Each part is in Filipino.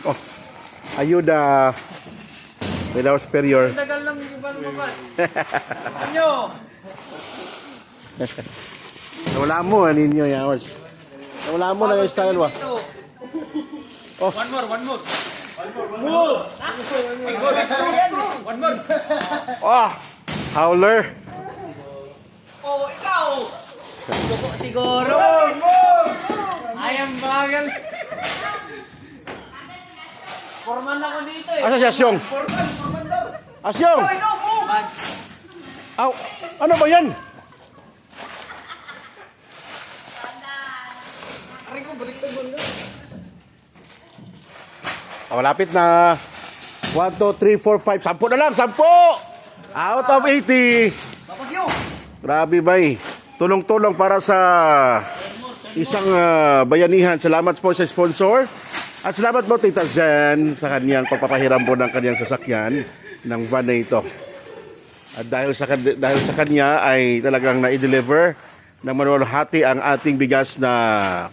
Oh, ayuda. With our superior. Tagal lang yung ibang lumabas. Ano? Wala mo, ninyo yan. Wala mo na yung style ba? Oh. One more. One more. Oh, howler. Oh, ikaw. Siguro. Ayang bagal. Forman ako dito eh. Asa si Asyong? Forman daw. Asyong! Ikaw po. Aw, ano ba yan? Aray ko, balik ko mo. Oh, malapit na. 1, 2, 3, 4, 5. 10 na lang, 10! Out of 80. Papagyo. Grabe bay. Tulong-tulong para sa isang bayanihan. Salamat po sa sponsor. At salamat po Tita Jen sa kanyang pagpapahiram po ng kanyang sasakyan ng van na ito. At dahil sa kanya ay talagang na-deliver ng maluwalhati ang ating bigas na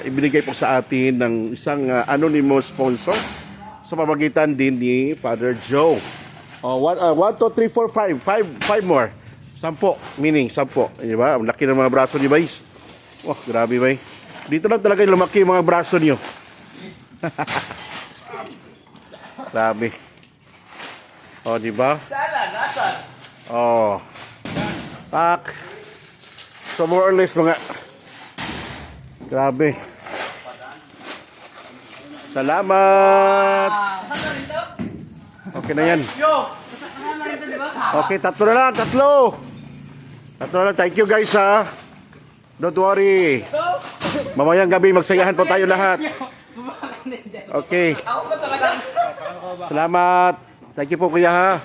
ibinigay po sa atin ng isang anonymous sponsor sa pamagitan din ni Father Joe. 1, 2, 3, 4, 5. 5 more. 10. Meaning 10. Diba? Ang laki ng mga braso ni Vice. Oh, grabe bay. Dito lang talaga lumaki yung mga braso niyo. Grabe. Oh, di ba? Sala, nasan? Oh. Tak. So more or less mga grabe. Salamat. Saan na rin to? Okay na yan. Yo! Saan na rin to, di ba? Okay, tatlo na lang, tatlo. Tatlo na lang. Thank you guys ha. Don't worry. Mamayang gabi magsayahan po tayo lahat. Okay. Ako ba talaga? Salamat. Thank you po kuya ha.